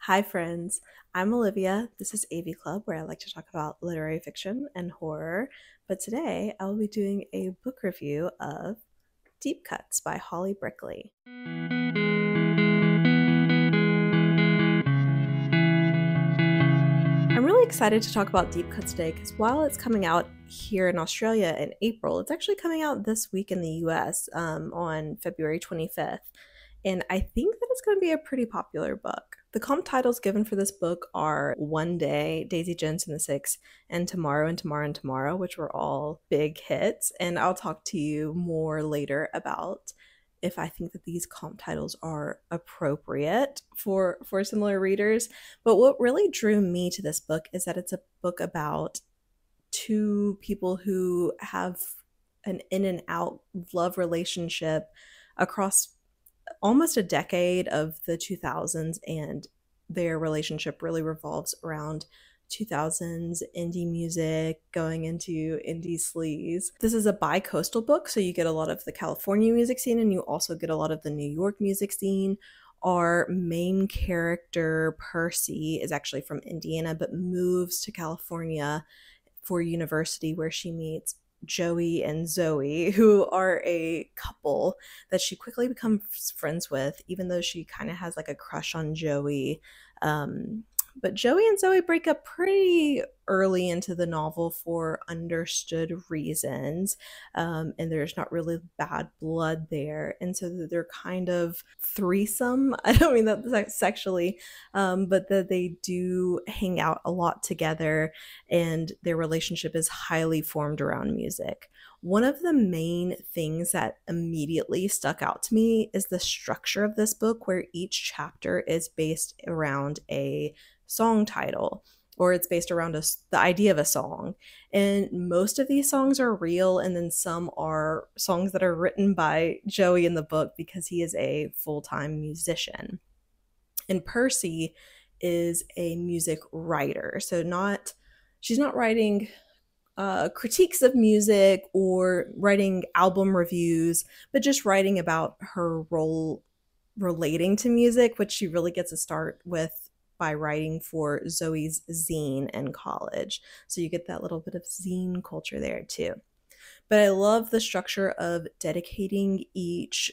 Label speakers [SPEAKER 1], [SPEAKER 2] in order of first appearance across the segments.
[SPEAKER 1] Hi, friends. I'm Olivia. This is AV Club, where I like to talk about literary fiction and horror. But today I will be doing a book review of Deep Cuts by Holly Brickley. I'm really excited to talk about Deep Cuts today because while it's coming out here in Australia in April, it's actually coming out this week in the US on February 25th. And I think that it's going to be a pretty popular book. The comp titles given for this book are One Day, Daisy Jones and the Six, and Tomorrow and Tomorrow and Tomorrow, which were all big hits. And I'll talk to you more later about if I think that these comp titles are appropriate for similar readers. But what really drew me to this book is that it's a book about two people who have an in and out love relationship across almost a decade of the 2000s, and their relationship really revolves around 2000s indie music going into indie sleaze. This is a bi-coastal book, so you get a lot of the California music scene and you also get a lot of the New York music scene. Our main character, Percy, is actually from Indiana but moves to California for university, where she meets Joey and Zoe, who are a couple that she quickly becomes friends with, even though she kind of has like a crush on Joey. But Joey and Zoe break up pretty early into the novel for understood reasons, and there's not really bad blood there. And so they're kind of threesome. I don't mean that sexually, but that they do hang out a lot together, and their relationship is highly formed around music. One of the main things that immediately stuck out to me is the structure of this book, where each chapter is based around a song title, or it's based around the idea of a song. And most of these songs are real, and then some are songs that are written by Joey in the book because he is a full-time musician. And Percy is a music writer, so she's not writing critiques of music or writing album reviews, but just writing about her role relating to music, which she really gets a start with by writing for Zoe's zine in college. So you get that little bit of zine culture there too. But I love the structure of dedicating each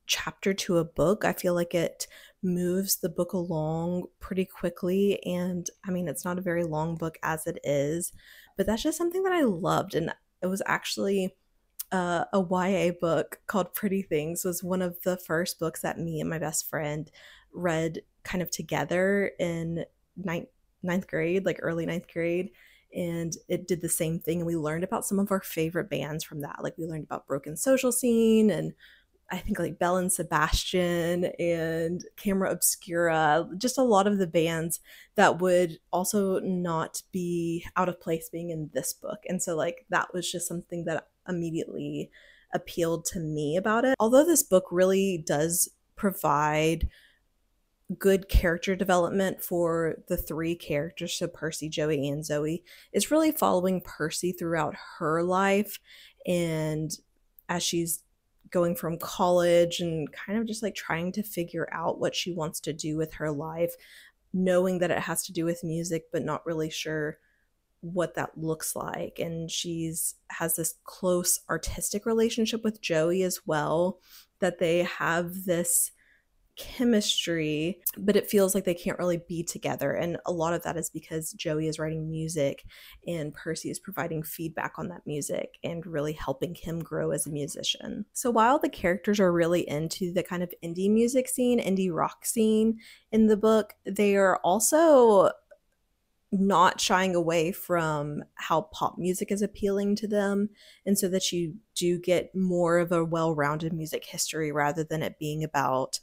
[SPEAKER 1] chapter to a book. I feel like it moves the book along pretty quickly. And I mean, it's not a very long book as it is, but that's just something that I loved. And it was actually a YA book called Pretty Things, was one of the first books that me and my best friend read kind of together in ninth grade, like early ninth grade. And it did the same thing. And we learned about some of our favorite bands from that. Like we learned about Broken Social Scene, and I think like Belle and Sebastian and Camera Obscura, just a lot of the bands that would also not be out of place being in this book. And so like that was just something that immediately appealed to me about it. Although this book really does provide good character development for the three characters, so Percy, Joey, and Zoe, it's really following Percy throughout her life, and as she's going from college and kind of just like trying to figure out what she wants to do with her life, knowing that it has to do with music but not really sure what that looks like. And has this close artistic relationship with Joey as well, that they have this chemistry, but it feels like they can't really be together. And a lot of that is because Joey is writing music and Percy is providing feedback on that music and really helping him grow as a musician. So while the characters are really into the kind of indie music scene, indie rock scene in the book, they are also not shying away from how pop music is appealing to them, and so that you do get more of a well-rounded music history rather than it being about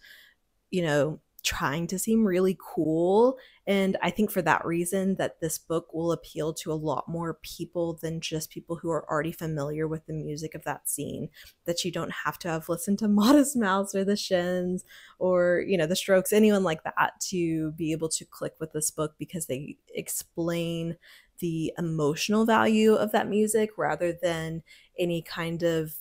[SPEAKER 1] trying to seem really cool. And I think for that reason that this book will appeal to a lot more people than just people who are already familiar with the music of that scene, that you don't have to have listened to Modest Mouse or the Shins or the Strokes, anyone like that, to be able to click with this book, because they explain the emotional value of that music rather than any kind of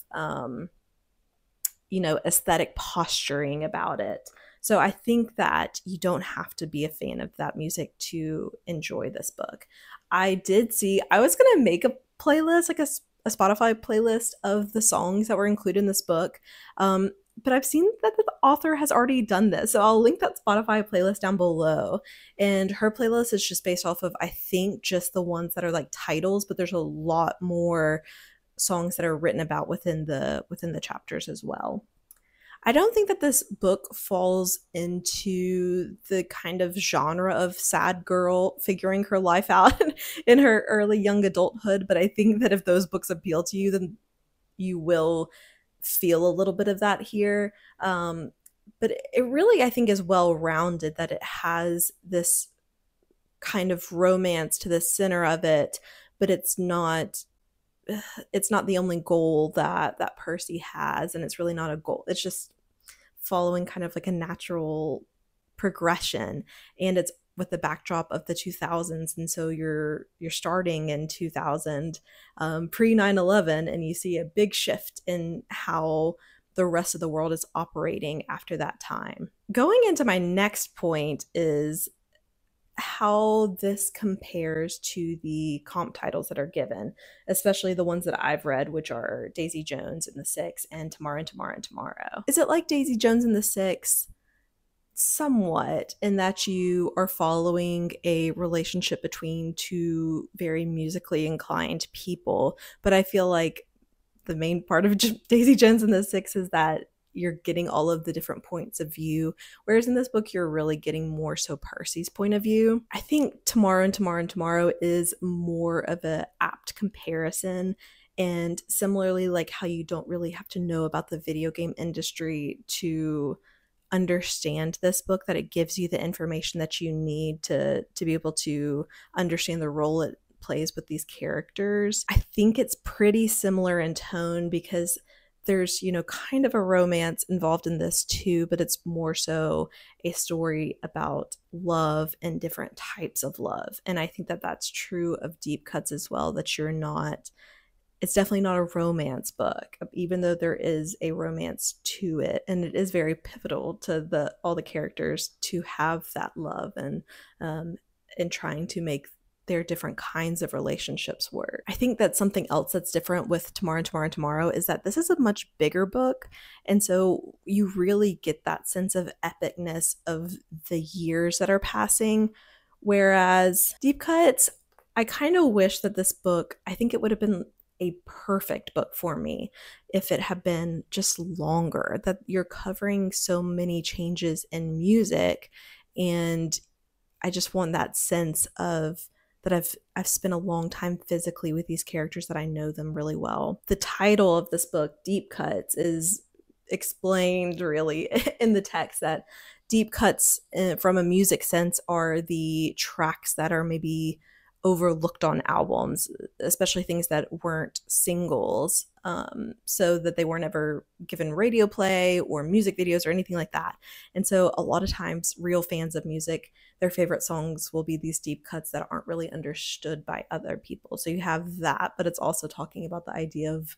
[SPEAKER 1] aesthetic posturing about it. So I think that you don't have to be a fan of that music to enjoy this book. I was going to make a playlist, like a Spotify playlist of the songs that were included in this book. But I've seen that the author has already done this. So I'll link that Spotify playlist down below. And her playlist is just based off of, I think, just the ones that are like titles, but there's a lot more songs that are written about within the chapters as well. I don't think that this book falls into the kind of genre of sad girl figuring her life out in her early young adulthood, but I think that if those books appeal to you, then you will feel a little bit of that here. But it really, I think, is well-rounded, that it has this kind of romance to the center of it, but it's not the only goal that Percy has, and it's really not a goal. It's just following kind of like a natural progression, and it's with the backdrop of the 2000s, and so you're starting in 2000, pre 9/11, and you see a big shift in how the rest of the world is operating after that time. Going into my next point is how this compares to the comp titles that are given, especially the ones that I've read, which are Daisy Jones and the Six and Tomorrow and Tomorrow and Tomorrow. Is it like Daisy Jones and the Six? Somewhat, in that you are following a relationship between two very musically inclined people, but I feel like the main part of Daisy Jones and the Six is that you're getting all of the different points of view, whereas in this book you're really getting more so Percy's point of view. I think Tomorrow and Tomorrow and Tomorrow is more of a apt comparison, and similarly, like how you don't really have to know about the video game industry to understand this book, that it gives you the information that you need to be able to understand the role it plays with these characters. I think it's pretty similar in tone, because there's, kind of a romance involved in this too, but it's more so a story about love and different types of love. And I think that that's true of Deep Cuts as well, that it's definitely not a romance book, even though there is a romance to it, and it is very pivotal to all the characters to have that love and trying to make their different kinds of relationships work. I think that something else that's different with Tomorrow and Tomorrow and Tomorrow is that this is a much bigger book, and so you really get that sense of epicness of the years that are passing, whereas Deep Cuts, I kind of wish that this book, I think it would have been a perfect book for me if it had been just longer, that you're covering so many changes in music, and I just want that sense of that I've spent a long time physically with these characters, that I know them really well. The title of this book, Deep Cuts, is explained really in the text, that deep cuts from a music sense are the tracks that are maybe overlooked on albums, especially things that weren't singles, so that they weren't ever given radio play or music videos or anything like that. And so a lot of times real fans of music, their favorite songs will be these deep cuts that aren't really understood by other people. So you have that, but it's also talking about the idea of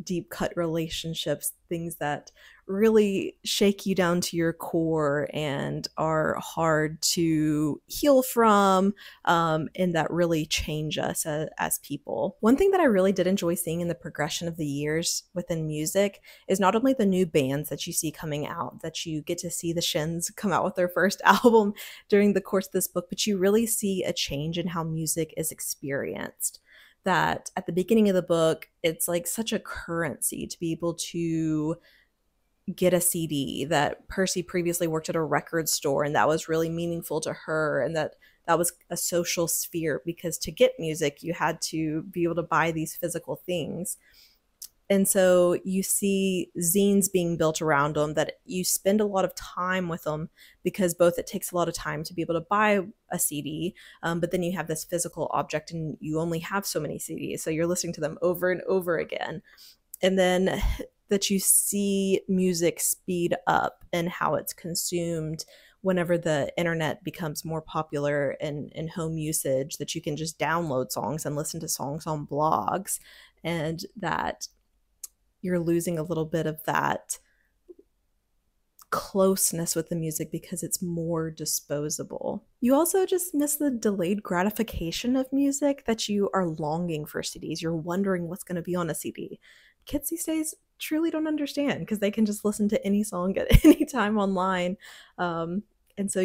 [SPEAKER 1] deep cut relationships, things that really shake you down to your core and are hard to heal from, and that really change us as people. One thing that I really did enjoy seeing in the progression of the years within music is not only the new bands that you see coming out, that you get to see the Shins come out with their first album during the course of this book, but you really see a change in how music is experienced. That at the beginning of the book, it's like such a currency to be able to get a CD, that Percy previously worked at a record store, and that was really meaningful to her, and that was a social sphere, because to get music you had to be able to buy these physical things. And so you see zines being built around them, that you spend a lot of time with them, because both it takes a lot of time to be able to buy a CD, but then you have this physical object and you only have so many CDs. So you're listening to them over and over again. And then that you see music speed up and how it's consumed whenever the internet becomes more popular in home usage, that you can just download songs and listen to songs on blogs, and that you're losing a little bit of that closeness with the music because it's more disposable. You also just miss the delayed gratification of music that you are longing for CDs. You're wondering what's going to be on a CD. Kids these days truly don't understand because they can just listen to any song at any time online. And so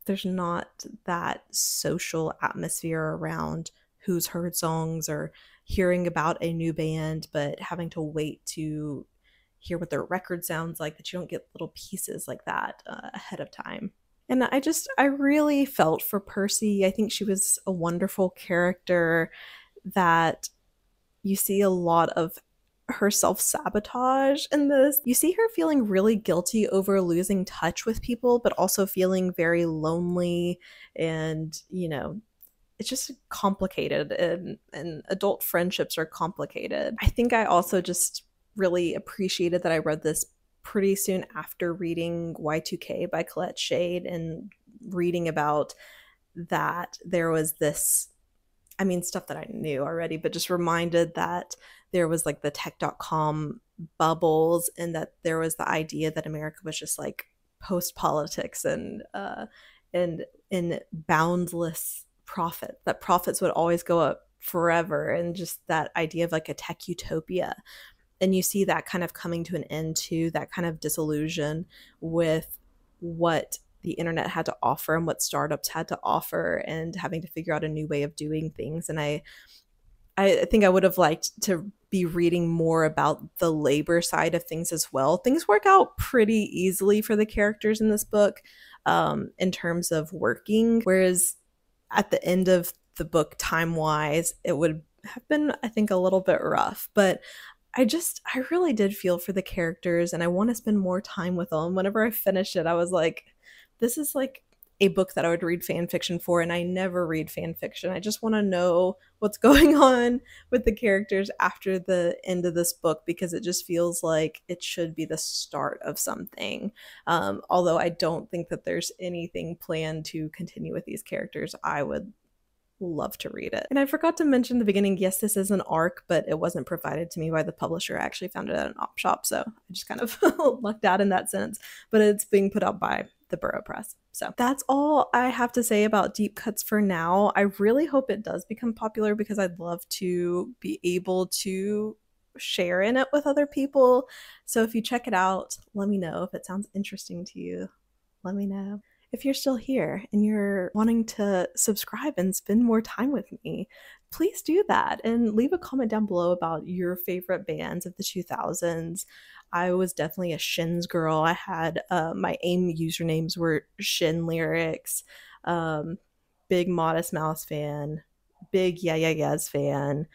[SPEAKER 1] there's not that social atmosphere around who's heard songs or hearing about a new band, but having to wait to hear what their record sounds like, that you don't get little pieces like that ahead of time. And I really felt for Percy. I think she was a wonderful character that you see a lot of her self-sabotage in this. You see her feeling really guilty over losing touch with people, but also feeling very lonely, and it's just complicated, and adult friendships are complicated. I think I also just really appreciated that I read this pretty soon after reading Y2K by Colette Shade, and reading about that there was this, I mean, stuff that I knew already, but just reminded that there was like the tech.com bubbles, and that there was the idea that America was just like post-politics and in boundless profit, that profits would always go up forever, and just that idea of like a tech utopia. And you see that kind of coming to an end too, that kind of disillusion with what the internet had to offer and what startups had to offer, and having to figure out a new way of doing things. And I think I would have liked to be reading more about the labor side of things as well. Things work out pretty easily for the characters in this book in terms of working, whereas at the end of the book, time-wise, it would have been, I think, a little bit rough. But I really did feel for the characters, and I want to spend more time with them. Whenever I finished it, I was like, this is like a book that I would read fan fiction for, and I never read fan fiction. I just want to know what's going on with the characters after the end of this book, because it just feels like it should be the start of something. Although I don't think that there's anything planned to continue with these characters, I would love to read it. And I forgot to mention in the beginning, yes, this is an ARC, but it wasn't provided to me by the publisher. I actually found it at an op shop, so I just kind of lucked out in that sense. But it's being put out by the Borough Press. So that's all I have to say about Deep Cuts for now. I really hope it does become popular, because I'd love to be able to share in it with other people. So if you check it out, let me know. If it sounds interesting to you, let me know. If you're still here and you're wanting to subscribe and spend more time with me, please do that, and leave a comment down below about your favorite bands of the 2000s. I was definitely a Shins girl. I had my AIM usernames were Shin Lyrics, big Modest Mouse fan, big Yeah Yeah Yeahs fan.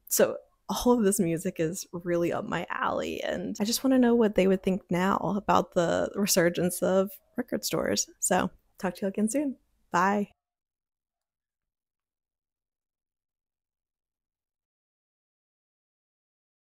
[SPEAKER 1] So all of this music is really up my alley, and I just want to know what they would think now about the resurgence of record stores. So talk to you again soon. Bye.